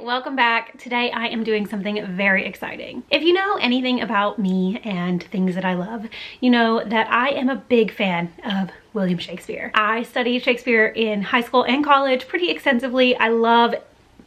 welcome back. Today I am doing something very exciting. If you know anything about me and things that I love, you know that I am a big fan of William Shakespeare. I studied Shakespeare in high school and college pretty extensively. I love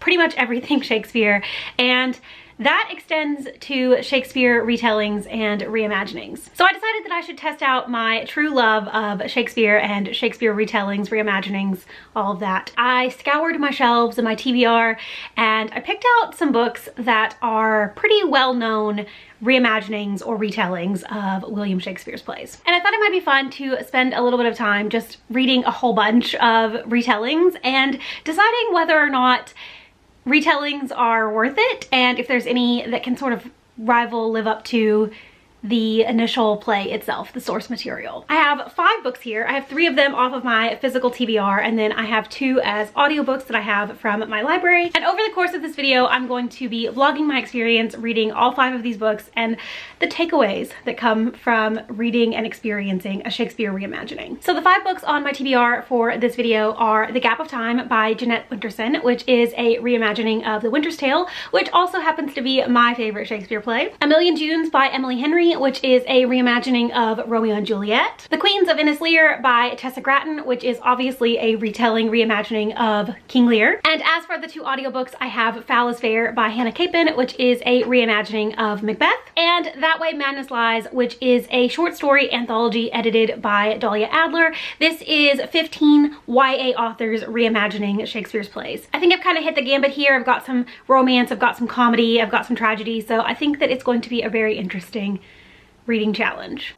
pretty much everything Shakespeare, and that extends to Shakespeare retellings and reimaginings. So I decided that I should test out my true love of Shakespeare and Shakespeare retellings, reimaginings, all of that. I scoured my shelves and my TBR, and I picked out some books that are pretty well-known reimaginings or retellings of William Shakespeare's plays. And I thought it might be fun to spend a little bit of time just reading a whole bunch of retellings and deciding whether or not retellings are worth it, and if there's any that can sort of rival, live up to the initial play itself, the source material. I have 5 books here. I have 3 of them off of my physical TBR, and then I have 2 as audiobooks that I have from my library. And over the course of this video, I'm going to be vlogging my experience reading all 5 of these books and the takeaways that come from reading and experiencing a Shakespeare reimagining. So the 5 books on my TBR for this video are The Gap of Time by Jeanette Winterson, which is a reimagining of The Winter's Tale, which also happens to be my favorite Shakespeare play. A Million Junes by Emily Henry, which is a reimagining of Romeo and Juliet. The Queens of Innis Lear by Tessa Gratton, which is obviously a retelling, reimagining of King Lear. And as for the 2 audiobooks, I have Foul is Fair by Hannah Capin, which is a reimagining of Macbeth, and That Way Madness Lies, which is a short story anthology edited by Dahlia Adler. This is 15 YA authors reimagining Shakespeare's plays. I think I've kind of hit the gambit here. I've got some romance, I've got some comedy, I've got some tragedy, so I think that it's going to be a very interesting reading challenge.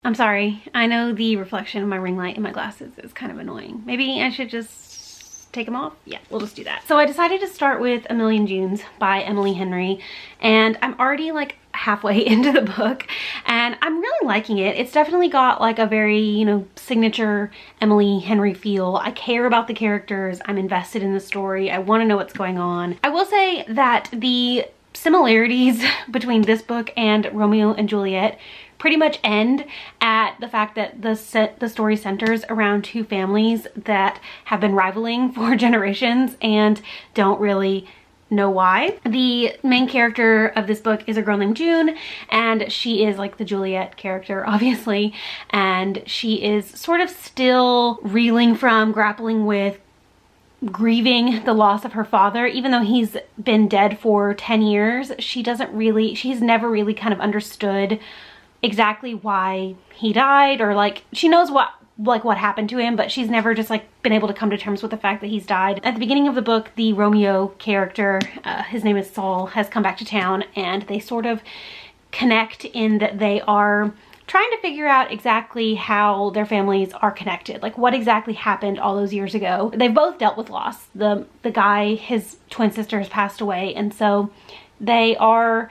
I'm sorry, I know the reflection of my ring light in my glasses is kind of annoying. Maybe I should just take them off? Yeah, we'll just do that. So I decided to start with A Million Junes by Emily Henry, and I'm already like halfway into the book and I'm really liking it. It's definitely got like a very, you know, signature Emily Henry feel. I care about the characters, I'm invested in the story, I want to know what's going on. I will say that the similarities between this book and Romeo and Juliet pretty much end at the fact that the story centers around 2 families that have been rivaling for generations and don't really know why. The main character of this book is a girl named June, and she is like the Juliet character, obviously, and she is sort of still reeling from, grappling with, grieving the loss of her father. Even though he's been dead for 10 years, she's never really kind of understood exactly why he died, or like, she knows what happened to him, but she's never just like been able to come to terms with the fact that he's died. At the beginning of the book, the Romeo character, his name is Saul, has come back to town, and they sort of connect in that they are trying to figure out exactly how their families are connected, like what exactly happened all those years ago. They've both dealt with loss. The guy, his twin sister, has passed away, and so they are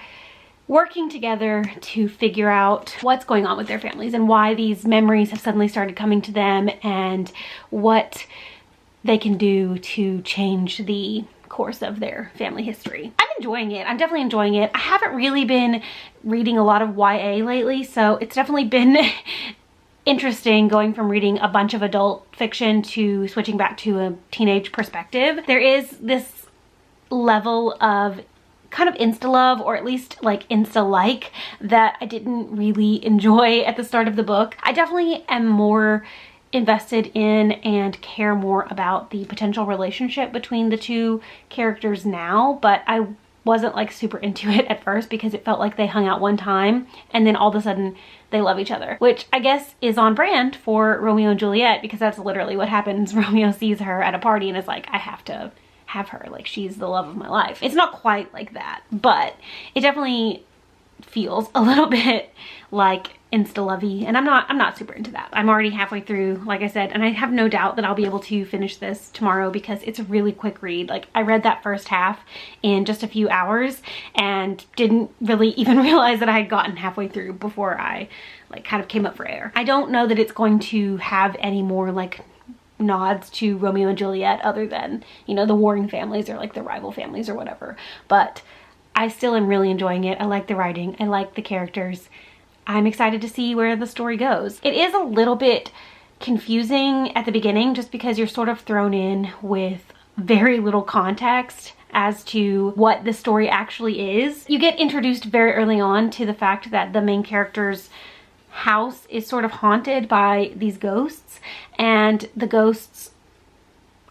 working together to figure out what's going on with their families and why these memories have suddenly started coming to them, and what they can do to change the course of their family history. I'm enjoying it. I'm definitely enjoying it. I haven't really been reading a lot of YA lately, so it's definitely been interesting going from reading a bunch of adult fiction to switching back to a teenage perspective. There is this level of kind of insta-love, or at least like insta-like, that I didn't really enjoy at the start of the book. I definitely am more invested in and care more about the potential relationship between the 2 characters now, but I wasn't like super into it at first because it felt like they hung out one time and then all of a sudden they love each other, which I guess is on brand for Romeo and Juliet, because that's literally what happens. Romeo sees her at a party and is like, I have to have her, like she's the love of my life. It's not quite like that, but it definitely feels a little bit like insta-lovey, and I'm not super into that. I'm already halfway through, like I said, and I have no doubt that I'll be able to finish this tomorrow because it's a really quick read. Like, I read that first half in just a few hours and didn't really even realize that I had gotten halfway through before I like kind of came up for air. I don't know that it's going to have any more like nods to Romeo and Juliet other than, you know, the warring families or like the rival families or whatever, but I still am really enjoying it. I like the writing, I like the characters. I'm excited to see where the story goes. It is a little bit confusing at the beginning just because you're sort of thrown in with very little context as to what the story actually is. You get introduced very early on to the fact that the main character's house is sort of haunted by these ghosts, and the ghosts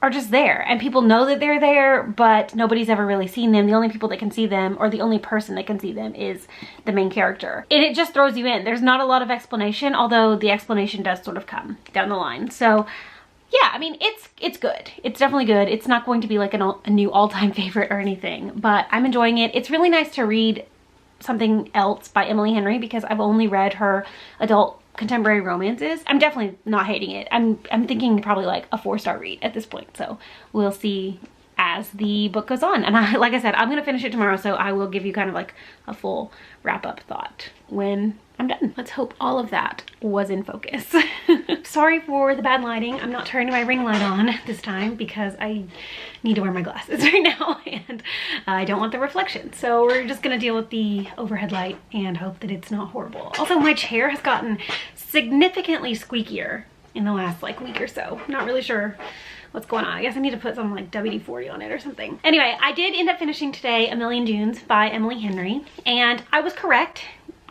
are just there, and people know that they're there, but nobody's ever really seen them. The only people that can see them, or the only person that can see them, is the main character. And it just throws you in. There's not a lot of explanation, although the explanation does sort of come down the line. So yeah, I mean, it's good. It's definitely good. It's not going to be like a new all-time favorite or anything, but I'm enjoying it. It's really nice to read something else by Emily Henry, because I've only read her adult contemporary romances. I'm definitely not hating it. I'm thinking probably like a 4-star read at this point, so we'll see as the book goes on. And like I said, I'm gonna finish it tomorrow, so I will give you kind of like a full wrap-up thought when I'm done. Let's hope all of that was in focus. Sorry for the bad lighting. I'm not turning my ring light on this time because I need to wear my glasses right now, and I don't want the reflection. So we're just gonna deal with the overhead light and hope that it's not horrible. Also, my chair has gotten significantly squeakier in the last like week or so. I'm not really sure what's going on. I guess I need to put some like WD-40 on it or something. Anyway, I did end up finishing today A Million Dunes by Emily Henry, and I was correct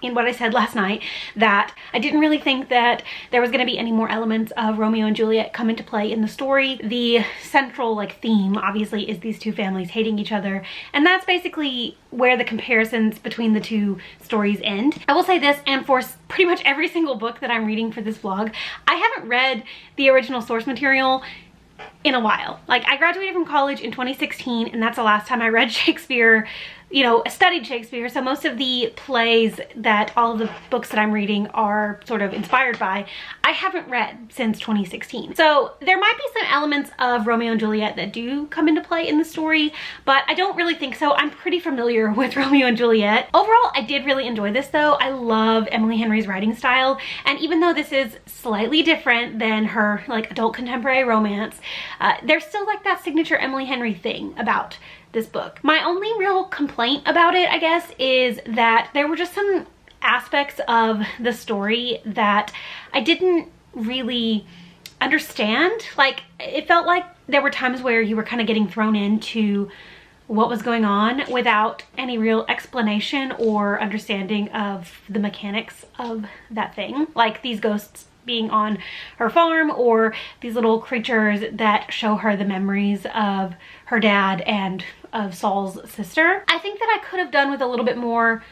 in what I said last night, that I didn't really think that there was going to be any more elements of Romeo and Juliet come into play in the story. The central like theme obviously is these two families hating each other, and that's basically where the comparisons between the two stories end. I will say this, and for pretty much every single book that I'm reading for this vlog, I haven't read the original source material in a while. Like, I graduated from college in 2016, and that's the last time I read Shakespeare, you know, studied Shakespeare. So most of the plays that all of the books that I'm reading are sort of inspired by, I haven't read since 2016. So there might be some elements of Romeo and Juliet that do come into play in the story, but I don't really think so. I'm pretty familiar with Romeo and Juliet. Overall, I did really enjoy this though. I love Emily Henry's writing style, and even though this is slightly different than her like adult contemporary romance, there's still like that signature Emily Henry thing about this book. My only real complaint about it, I guess, is that there were just some aspects of the story that I didn't really understand. Like, it felt like there were times where you were kind of getting thrown into what was going on without any real explanation or understanding of the mechanics of that thing. Like these ghosts being on her farm, or these little creatures that show her the memories of her dad and of Saul's sister. I think that I could have done with a little bit more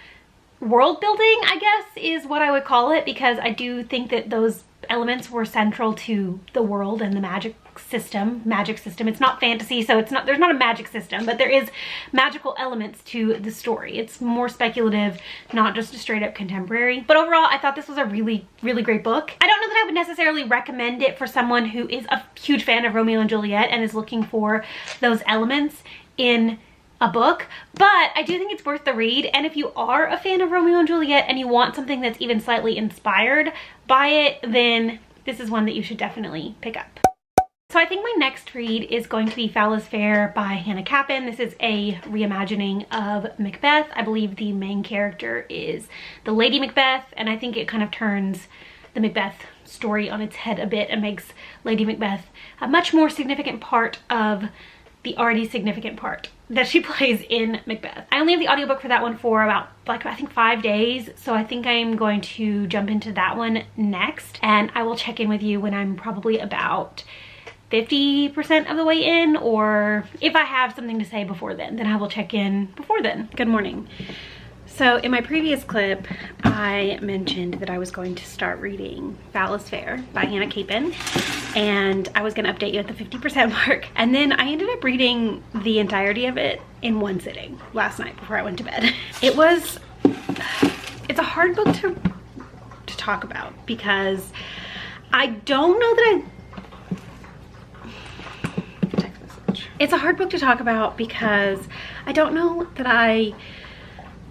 world building, I guess is what I would call it, because I do think that those elements were central to the world and the magic system. It's not fantasy, so it's not, there's not a magic system, but there is magical elements to the story. It's more speculative, not just a straight up contemporary. But overall, I thought this was a really, really great book. I don't know that I would necessarily recommend it for someone who is a huge fan of Romeo and Juliet and is looking for those elements in a book, but I do think it's worth the read. And if you are a fan of Romeo and Juliet and you want something that's even slightly inspired by it, then this is one that you should definitely pick up. So I think my next read is going to be Foul is Fair by Hannah Capin. This is a reimagining of Macbeth. I believe the main character is the Lady Macbeth, and I think it kind of turns the Macbeth story on its head a bit and makes Lady Macbeth a much more significant part of the already significant part that she plays in Macbeth. I only have the audiobook for that one for about like I think 5 days, so I think I'm going to jump into that one next, and I will check in with you when I'm probably about 50% of the way in, or if I have something to say before then I will check in before then. Good morning. So in my previous clip, I mentioned that I was going to start reading Foul is Fair by Hannah Capin, and I was gonna update you at the 50% mark. And then I ended up reading the entirety of it in one sitting last night before I went to bed. It's a hard book to talk about, because I don't know that it's a hard book to talk about because I don't know that I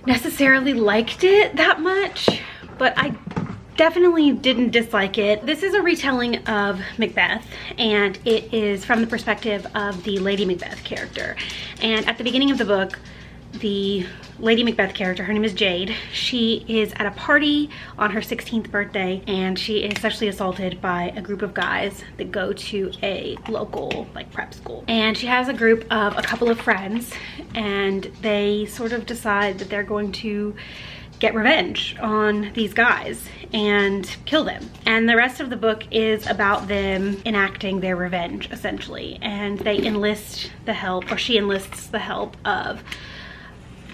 necessarily liked it that much, but I definitely didn't dislike it. This is a retelling of Macbeth, and it is from the perspective of the Lady Macbeth character. And at the beginning of the book, the Lady Macbeth character. Her name is Jade. She is at a party on her 16th birthday, and she is sexually assaulted by a group of guys that go to a local like prep school. And she has a group of a couple of friends, and they sort of decide that they're going to get revenge on these guys and kill them. And the rest of the book is about them enacting their revenge, essentially. And they enlist the help, or she enlists the help of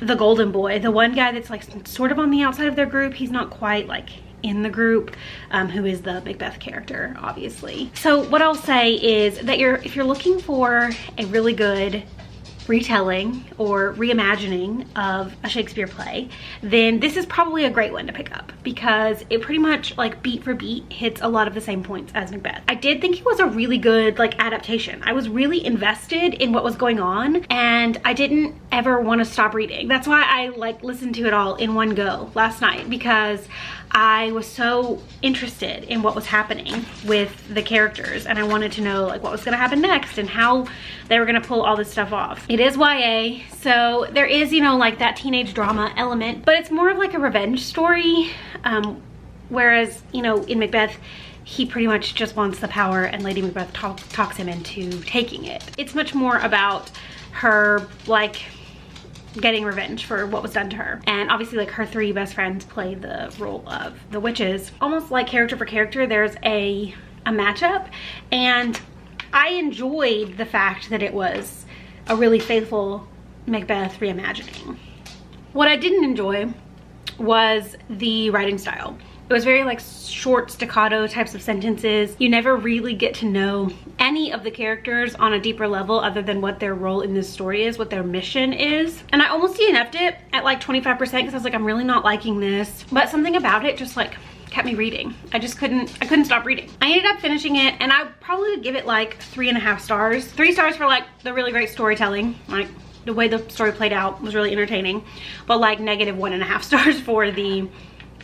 the golden boy, the one guy that's like sort of on the outside of their group. He's not quite like in the group, who is the Macbeth character, obviously. So what I'll say is that if you're looking for a really good retelling or reimagining of a Shakespeare play, then this is probably a great one to pick up, because it pretty much like beat for beat hits a lot of the same points as Macbeth. I did think it was a really good like adaptation. I was really invested in what was going on, and I didn't ever want to stop reading. That's why I like listened to it all in one go last night, because I was so interested in what was happening with the characters, and I wanted to know like what was gonna happen next and how they were gonna pull all this stuff off. It is YA, so there is, you know, like that teenage drama element, but it's more of like a revenge story, whereas, you know, in Macbeth, he pretty much just wants the power, and Lady Macbeth talks him into taking it. It's much more about her like getting revenge for what was done to her. And obviously like her three best friends play the role of the witches. Almost like character for character, there's a matchup, and I enjoyed the fact that it was a really faithful Macbeth reimagining. What I didn't enjoy was the writing style. It was very like short staccato types of sentences. You never really get to know any of the characters on a deeper level other than what their role in this story is, what their mission is. And I almost DNF'd it at like 25% because I was like, I'm really not liking this. But something about it just like kept me reading. I couldn't stop reading. I ended up finishing it, and I probably would give it like 3.5 stars. 3 stars for like the really great storytelling, like the way the story played out was really entertaining, but like -1.5 stars for the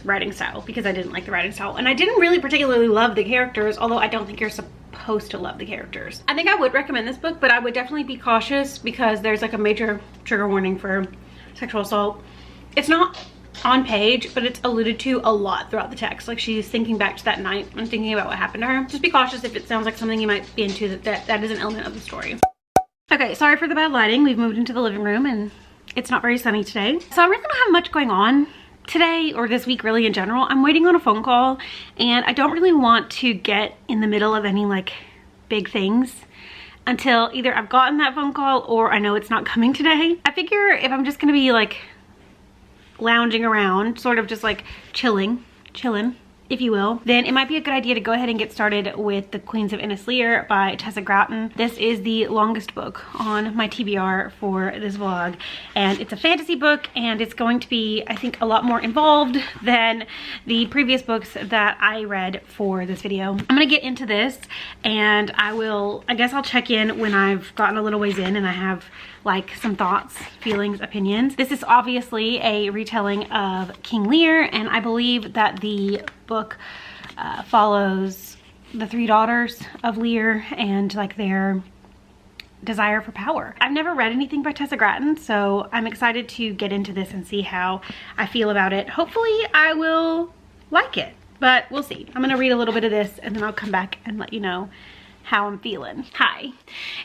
writing style, because I didn't like the writing style, and I didn't really particularly love the characters, although I don't think you're supposed to love the characters. I think I would recommend this book, but I would definitely be cautious because there's like a major trigger warning for sexual assault. It's not on page, but it's alluded to a lot throughout the text. Like she's thinking back to that night and thinking about what happened to her. Just be cautious if it sounds like something you might be into, that is an element of the story. Okay, sorry for the bad lighting. We've moved into the living room and it's not very sunny today. So I really don't have much going on today, or this week really in general. I'm waiting on a phone call, and I don't really want to get in the middle of any like big things until either I've gotten that phone call or I know it's not coming today. I figure if I'm just gonna be like lounging around, sort of just like chilling, if you will, then it might be a good idea to go ahead and get started with The Queens of Innisleer by Tessa Gratton. This is the longest book on my TBR for this vlog, and it's a fantasy book, and it's going to be, I think, a lot more involved than the previous books that I read for this video. I'm gonna get into this, and I guess I'll check in when I've gotten a little ways in and I have like some thoughts, feelings, opinions. This is obviously a retelling of King Lear, and I believe that the book follows the 3 daughters of Lear and like their desire for power. I've never read anything by Tessa Gratton, so I'm excited to get into this and see how I feel about it. Hopefully I will like it, but we'll see. I'm gonna read a little bit of this and then I'll come back and let you know how I'm feeling. Hi,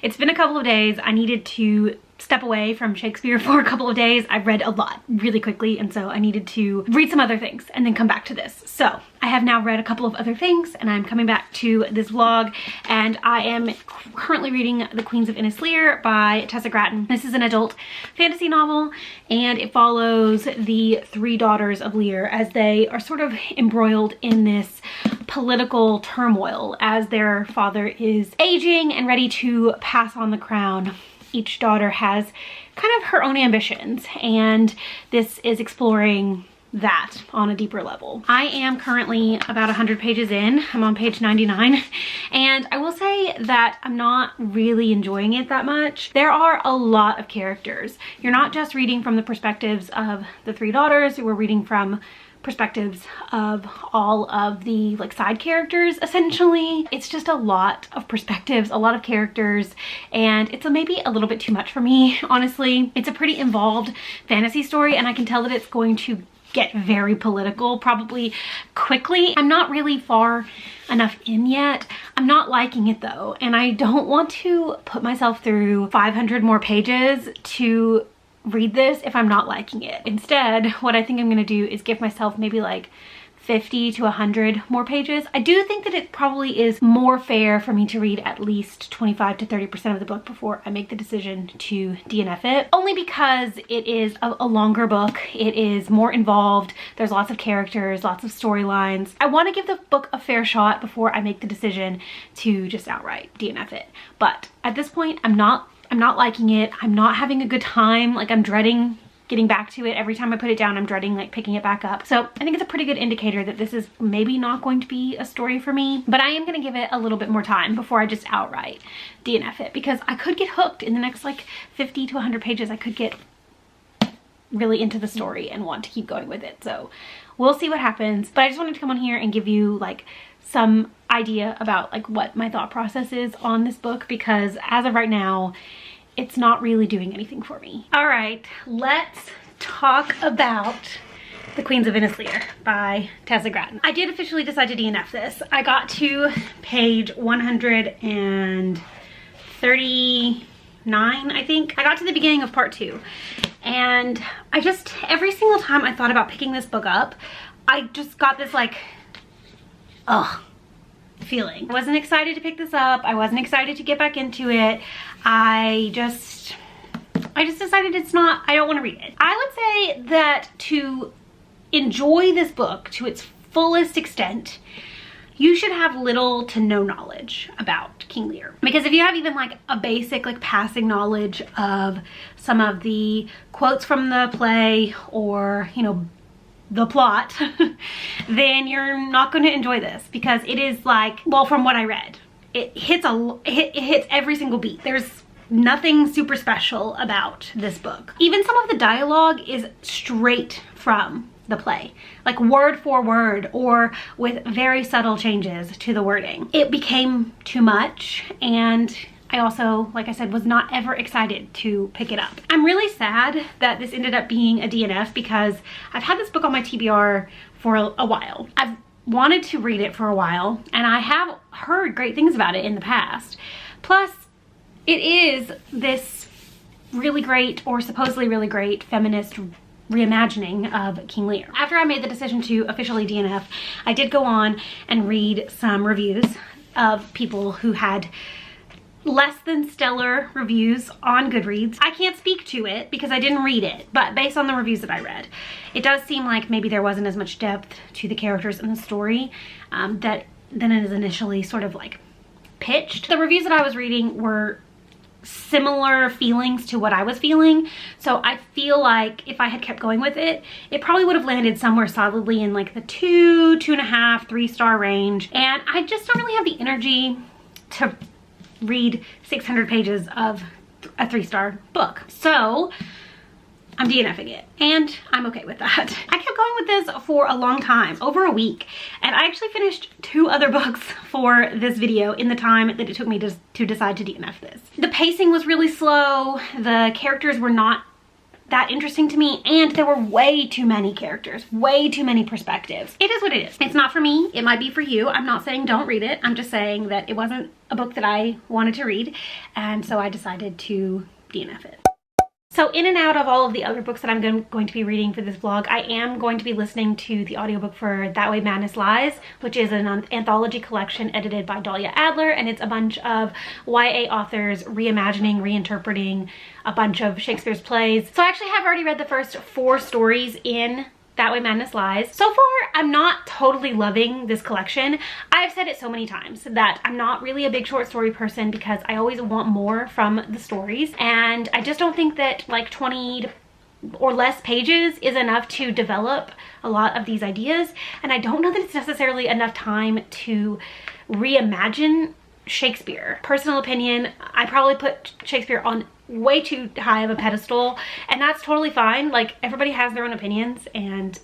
it's been a couple of days. I needed to step away from Shakespeare for a couple of days. I've read a lot really quickly, and so I needed to read some other things and then come back to this. So I have now read a couple of other things, and I'm coming back to this vlog, and I am currently reading The Queens of Innisleer by Tessa Gratton. This is an adult fantasy novel, and it follows the 3 daughters of Lear as they are sort of embroiled in this political turmoil as their father is aging and ready to pass on the crown. Each daughter has kind of her own ambitions, and this is exploring that on a deeper level. I am currently about 100 pages in. I'm on page 99, and I will say that I'm not really enjoying it that much. There are a lot of characters. You're not just reading from the perspectives of the 3 daughters. We're reading from perspectives of all of the like side characters. Essentially, it's just a lot of perspectives, a lot of characters, and it's maybe a little bit too much for me, honestly. It's a pretty involved fantasy story, and I can tell that it's going to get very political probably quickly. I'm not really far enough in yet. I'm not liking it though, and I don't want to put myself through 500 more pages to read this if I'm not liking it. Instead, what I think I'm gonna do is give myself maybe like 50 to 100 more pages. I do think that it probably is more fair for me to read at least 25 to 30% of the book before I make the decision to DNF it. Only because it is a longer book. It is more involved. There's lots of characters, lots of storylines. I want to give the book a fair shot before I make the decision to just outright DNF it. But at this point, I'm not liking it. I'm not having a good time. Like, I'm dreading getting back to it. Every time I put it down, I'm dreading like picking it back up. So I think it's a pretty good indicator that this is maybe not going to be a story for me, but I am going to give it a little bit more time before I just outright DNF it, because I could get hooked in the next like 50 to 100 pages. I could get really into the story and want to keep going with it. So we'll see what happens, but I just wanted to come on here and give you like some idea about like what my thought process is on this book, because as of right now, it's not really doing anything for me. All right, let's talk about The Queens of Innislear by Tessa Gratton. I did officially decide to DNF this. I got to page 139, I think. I got to the beginning of part 2, and I just, every single time I thought about picking this book up, I just got this like, ugh, feeling. I wasn't excited to pick this up. I wasn't excited to get back into it. I just decided I don't want to read it. I would say that to enjoy this book to its fullest extent, you should have little to no knowledge about King Lear. Because if you have even like a basic like passing knowledge of some of the quotes from the play, or, you know, the plot, then you're not going to enjoy this, because it is like, well, from what I read, it hits every single beat. There's nothing super special about this book. Even some of the dialogue is straight from the play, like word for word, or with very subtle changes to the wording. It became too much, and I also, like I said, was not ever excited to pick it up. I'm really sad that this ended up being a DNF, because I've had this book on my TBR for a while. I've wanted to read it for a while, and I have heard great things about it in the past. Plus, it is this really great, or supposedly really great, feminist reimagining of King Lear. After I made the decision to officially DNF, I did go on and read some reviews of people who had less than stellar reviews on Goodreads. I can't speak to it because I didn't read it, but based on the reviews that I read, it does seem like maybe there wasn't as much depth to the characters in the story than it is initially sort of like pitched. The reviews that I was reading were similar feelings to what I was feeling, so I feel like if I had kept going with it, it probably would have landed somewhere solidly in like the 2.5, 3-star range, and I just don't really have the energy to read 600 pages of a 3-star book. So I'm DNFing it, and I'm okay with that. I kept going with this for a long time, over a week, and I actually finished 2 other books for this video in the time that it took me to decide to DNF this. The pacing was really slow, the characters were not that interesting to me, and there were way too many characters, way too many perspectives. It is what it is. It's not for me. It might be for you. I'm not saying don't read it. I'm just saying that it wasn't a book that I wanted to read, and so I decided to DNF it. So in and out of all of the other books that I'm going to be reading for this vlog, I am going to be listening to the audiobook for That Way Madness Lies, which is an anthology collection edited by Dahlia Adler, and it's a bunch of YA authors reimagining, reinterpreting a bunch of Shakespeare's plays. So I actually have already read the first 4 stories in That Way Madness Lies. So far, I'm not totally loving this collection. I've said it so many times that I'm not really a big short story person because I always want more from the stories, and I just don't think that like 20 or less pages is enough to develop a lot of these ideas, and I don't know that it's necessarily enough time to reimagine Shakespeare. Personal opinion, I probably put Shakespeare on way too high of a pedestal, and that's totally fine. Like, everybody has their own opinions, and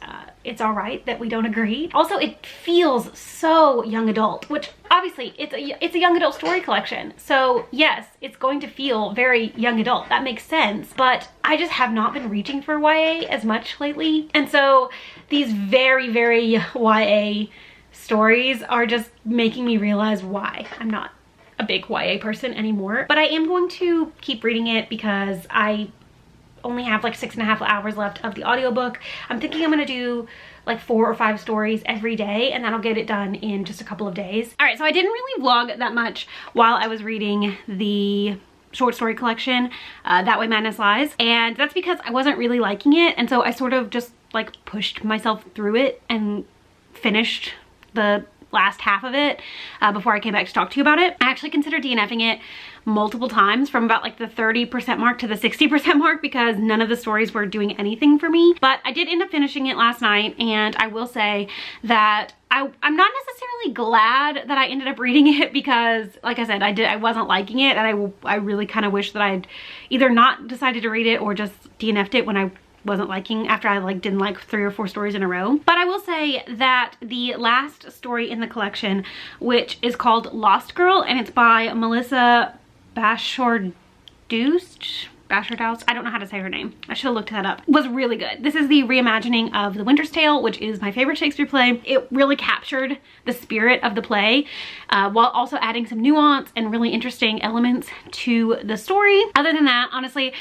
it's all right that we don't agree. Also, it feels so young adult, which obviously it's a young adult story collection, so yes, it's going to feel very young adult. That makes sense, but I just have not been reaching for YA as much lately, and so these very, very YA stories are just making me realize why I'm not a big YA person anymore. But I am going to keep reading it because I only have like 6.5 hours left of the audiobook. I'm thinking I'm gonna do like 4 or 5 stories every day, and that'll get it done in just a couple of days. All right, so I didn't really vlog that much while I was reading the short story collection, That Way Madness Lies, and that's because I wasn't really liking it, and so I sort of just like pushed myself through it and finished the last half of it before I came back to talk to you about it. I actually considered DNFing it multiple times, from about like the 30% mark to the 60% mark, because none of the stories were doing anything for me. But I did end up finishing it last night, and I will say that I'm not necessarily glad that I ended up reading it, because like I said, I wasn't liking it, and I really kind of wish that I'd either not decided to read it or just DNF'd it when I wasn't liking, after I like didn't like 3 or 4 stories in a row. But I will say that the last story in the collection, which is called Lost Girl, and it's by Melissa Bashordoust, I don't know how to say her name, I should have looked that up, was really good. This is the reimagining of The Winter's Tale, which is my favorite Shakespeare play. It really captured the spirit of the play while also adding some nuance and really interesting elements to the story. Other than that, honestly,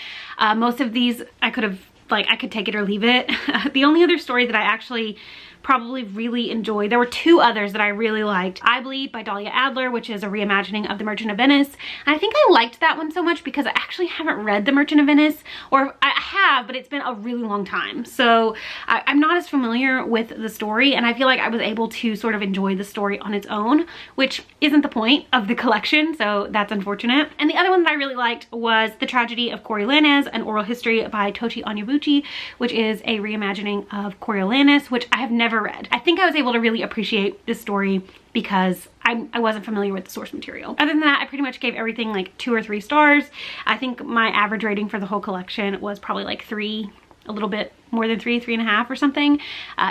most of these I could take it or leave it. The only other story that I actually probably really enjoyed, there were 2 others that I really liked. I Bleed by Dahlia Adler, which is a reimagining of The Merchant of Venice. And I think I liked that one so much because I actually haven't read The Merchant of Venice, or I have, but it's been a really long time. So I'm not as familiar with the story, and I feel like I was able to sort of enjoy the story on its own, which isn't the point of the collection, so that's unfortunate. And the other one that I really liked was The Tragedy of Coriolanus, an oral history by Tochi Onyebuchi, which is a reimagining of Coriolanus, which I have never read. I think I was able to really appreciate this story because I wasn't familiar with the source material. Other than that, I pretty much gave everything like 2 or 3 stars. I think my average rating for the whole collection was probably like 3, a little bit more than 3.5 or something.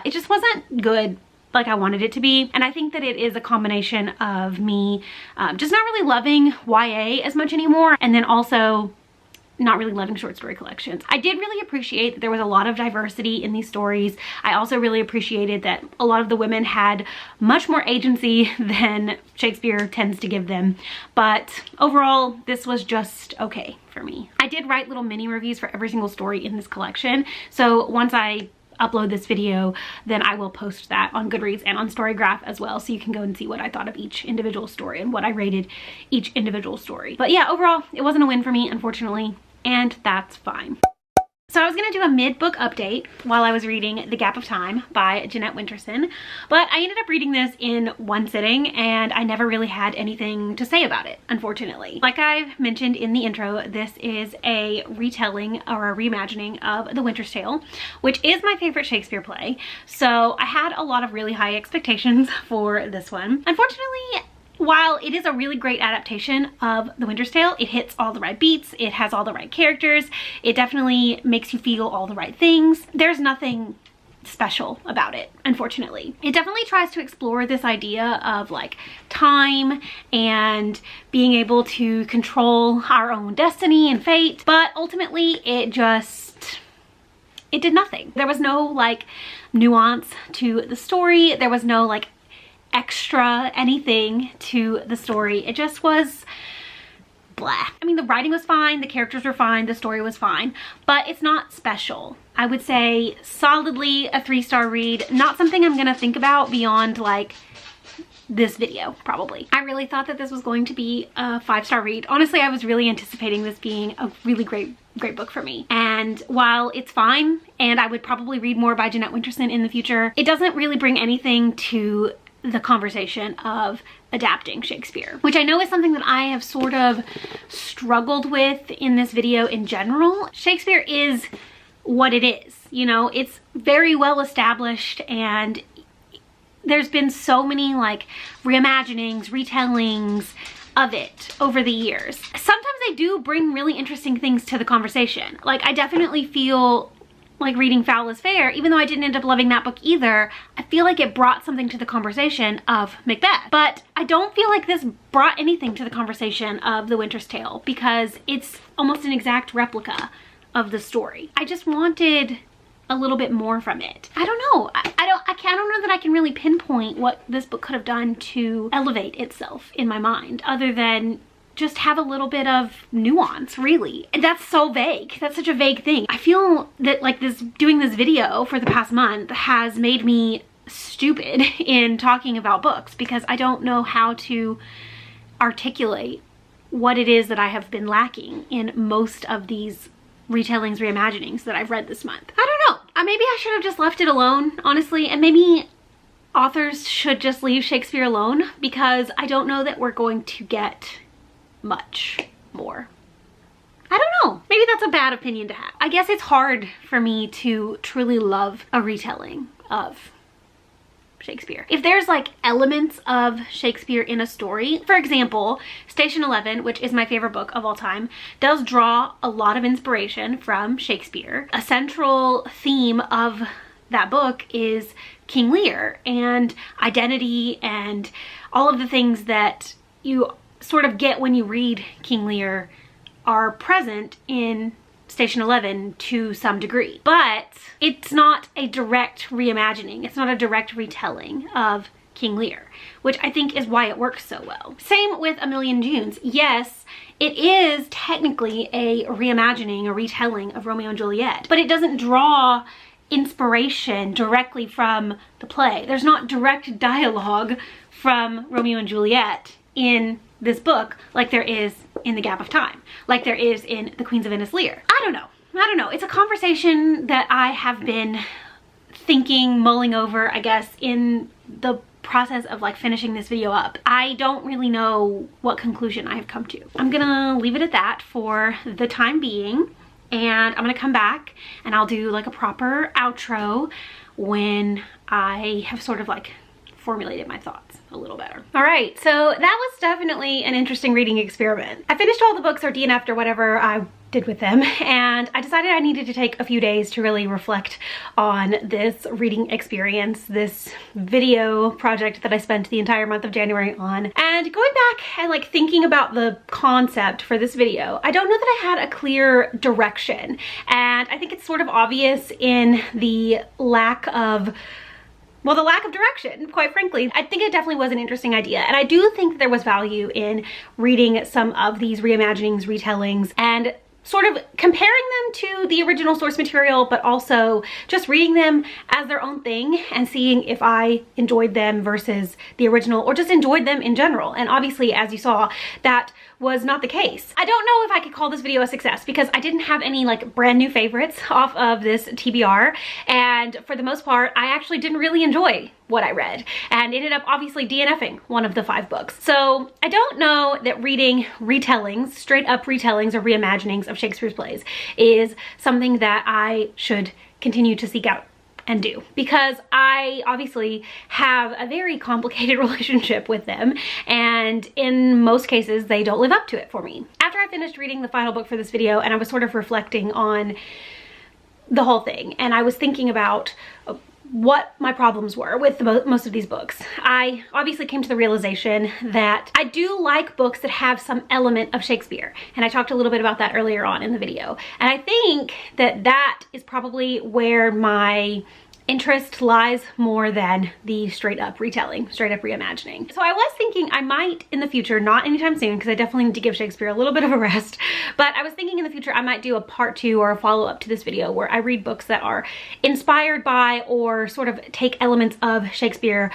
It just wasn't good like I wanted it to be, and I think that it is a combination of me just not really loving YA as much anymore, and then also not really loving short story collections. I did really appreciate that there was a lot of diversity in these stories. I also really appreciated that a lot of the women had much more agency than Shakespeare tends to give them. But overall, this was just okay for me. I did write little mini reviews for every single story in this collection. So once I upload this video, then I will post that on Goodreads and on Storygraph as well, so you can go and see what I thought of each individual story and what I rated each individual story. But yeah, overall, it wasn't a win for me, unfortunately, and that's fine. So I was gonna do a mid-book update while I was reading The Gap of Time by Jeanette Winterson, but I ended up reading this in one sitting, and I never really had anything to say about it, unfortunately. Like I've mentioned in the intro, this is a retelling or a reimagining of The Winter's Tale, which is my favorite Shakespeare play, so I had a lot of really high expectations for this one. Unfortunately, while it is a really great adaptation of The Winter's Tale, it hits all the right beats, it has all the right characters, it definitely makes you feel all the right things. There's nothing special about it, unfortunately. It definitely tries to explore this idea of like time and being able to control our own destiny and fate, but ultimately it did nothing. There was no like nuance to the story, there was no like extra anything to the story. It just was blah. I mean, the writing was fine, the characters were fine, the story was fine, but it's not special. I would say solidly a 3-star read. Not something I'm gonna think about beyond like this video, probably. I really thought that this was going to be a 5-star read. Honestly, I was really anticipating this being a really great book for me. And while it's fine, and I would probably read more by Jeanette Winterson in the future, it doesn't really bring anything to the conversation of adapting Shakespeare, which I know is something that I have sort of struggled with in this video in general. Shakespeare is what it is, you know, it's very well established, and there's been so many like reimaginings, retellings of it over the years. Sometimes they do bring really interesting things to the conversation. Like, I definitely feel like reading Foul is Fair, even though I didn't end up loving that book either, I feel like it brought something to the conversation of Macbeth. But I don't feel like this brought anything to the conversation of The Winter's Tale, because it's almost an exact replica of the story. I just wanted a little bit more from it. I don't know. I don't know that I can really pinpoint what this book could have done to elevate itself in my mind, other than just have a little bit of nuance, really. And that's so vague. That's such a vague thing. I feel that like doing this video for the past month has made me stupid in talking about books, because I don't know how to articulate what it is that I have been lacking in most of these retellings, reimaginings that I've read this month. I don't know. Maybe I should have just left it alone, honestly, and maybe authors should just leave Shakespeare alone, because I don't know that we're going to get much more. I don't know. Maybe that's a bad opinion to have. I guess it's hard for me to truly love a retelling of Shakespeare. If there's like elements of Shakespeare in a story, for example, Station 11, which is my favorite book of all time, does draw a lot of inspiration from Shakespeare. A central theme of that book is King Lear and identity and all of the things that you sort of get when you read King Lear are present in Station 11 to some degree. But it's not a direct reimagining. It's not a direct retelling of King Lear, which I think is why it works so well. Same with A Million Junes. Yes, it is technically a reimagining, a retelling of Romeo and Juliet, but it doesn't draw inspiration directly from the play. There's not direct dialogue from Romeo and Juliet in this book like there is in The Gap of Time, like there is in The Queens of Venice Lear. I don't know. It's a conversation that I have been mulling over, I guess, in the process of like finishing this video up. I don't really know what conclusion I have come to. I'm gonna leave it at that for the time being, and I'm gonna come back and I'll do like a proper outro when I have sort of like formulated my thoughts a little better. All right, so that was definitely an interesting reading experiment. I finished all the books, or DNF'd, or whatever I did with them, and I decided I needed to take a few days to really reflect on this reading experience, this video project that I spent the entire month of January on. And going back and like thinking about the concept for this video, I don't know that I had a clear direction, and I think it's sort of obvious in the lack of direction, quite frankly. I think it definitely was an interesting idea, and I do think that there was value in reading some of these reimaginings, retellings, and sort of comparing them to the original source material, but also just reading them as their own thing and seeing if I enjoyed them versus the original, or just enjoyed them in general. And obviously, as you saw, that was not the case. I don't know if I could call this video a success, because I didn't have any like brand new favorites off of this TBR, and for the most part I actually didn't really enjoy what I read and ended up obviously DNFing one of the 5 books. So I don't know that reading retellings, straight up retellings or reimaginings of Shakespeare's plays is something that I should continue to seek out and do, because I obviously have a very complicated relationship with them, and in most cases they don't live up to it for me. After I finished reading the final book for this video and I was sort of reflecting on the whole thing, and I was thinking about what my problems were with most of these books, I obviously came to the realization that I do like books that have some element of Shakespeare, and I talked a little bit about that earlier on in the video, and I think that that is probably where my interest lies more than the straight up retelling, straight up reimagining. So I was thinking I might in the future, not anytime soon because I definitely need to give Shakespeare a little bit of a rest, but I was thinking in the future I might do a part 2 or a follow-up to this video where I read books that are inspired by or sort of take elements of Shakespeare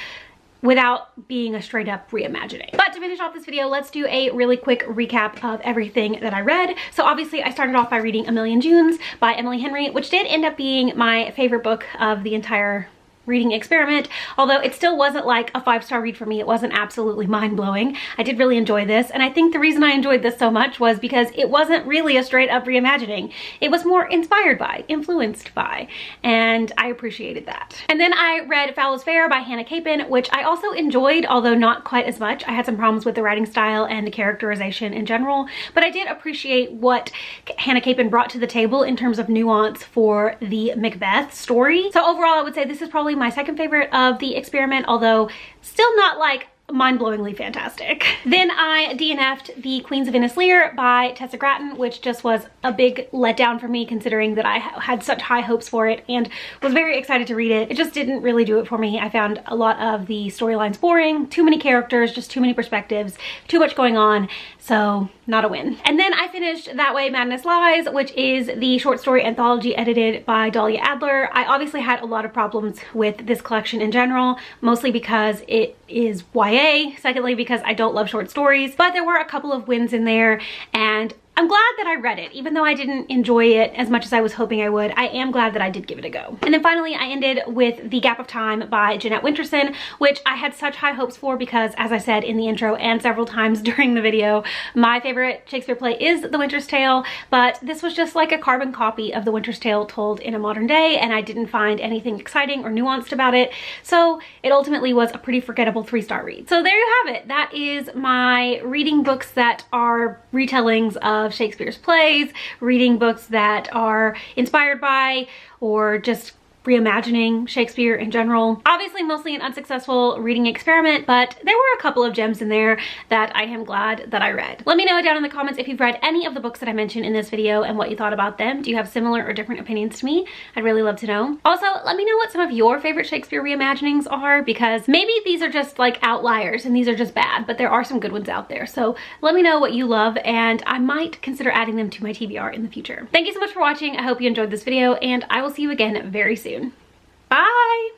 without being a straight up reimagining. But to finish off this video, let's do a really quick recap of everything that I read. So obviously I started off by reading A Million Junes by Emily Henry, which did end up being my favorite book of the entire reading experiment, although it still wasn't like a 5-star read for me. It wasn't absolutely mind-blowing. I did really enjoy this, and I think the reason I enjoyed this so much was because it wasn't really a straight up reimagining. It was more inspired by, influenced by, and I appreciated that. And then I read Foul is Fair by Hannah Capin, which I also enjoyed, although not quite as much. I had some problems with the writing style and the characterization in general, but I did appreciate what Hannah Capin brought to the table in terms of nuance for the Macbeth story. So overall, I would say this is probably my second favorite of the experiment, although still not like mind-blowingly fantastic. Then I DNF'd The Queens of Innis Lear by Tessa Gratton, which just was a big letdown for me considering that I had such high hopes for it and was very excited to read it. It just didn't really do it for me. I found a lot of the storylines boring, too many characters, just too many perspectives, too much going on, so not a win. And then I finished That Way Madness Lies, which is the short story anthology edited by Dahlia Adler. I obviously had a lot of problems with this collection in general, mostly because it is YA, secondly because I don't love short stories, but there were a couple of wins in there, and I'm glad that I read it. Even though I didn't enjoy it as much as I was hoping I would, I am glad that I did give it a go. And then finally, I ended with The Gap of Time by Jeanette Winterson, which I had such high hopes for because, as I said in the intro and several times during the video, my favorite Shakespeare play is The Winter's Tale, but this was just like a carbon copy of The Winter's Tale told in a modern day, and I didn't find anything exciting or nuanced about it, so it ultimately was a pretty forgettable 3-star read. So there you have it. That is my reading books that are retellings of Shakespeare's plays, reading books that are inspired by or just reimagining Shakespeare in general. Obviously mostly an unsuccessful reading experiment, but there were a couple of gems in there that I am glad that I read. Let me know down in the comments if you've read any of the books that I mentioned in this video and what you thought about them. Do you have similar or different opinions to me? I'd really love to know. Also, let me know what some of your favorite Shakespeare reimaginings are, because maybe these are just like outliers and these are just bad, but there are some good ones out there. So let me know what you love and I might consider adding them to my TBR in the future. Thank you so much for watching. I hope you enjoyed this video and I will see you again very soon. Bye!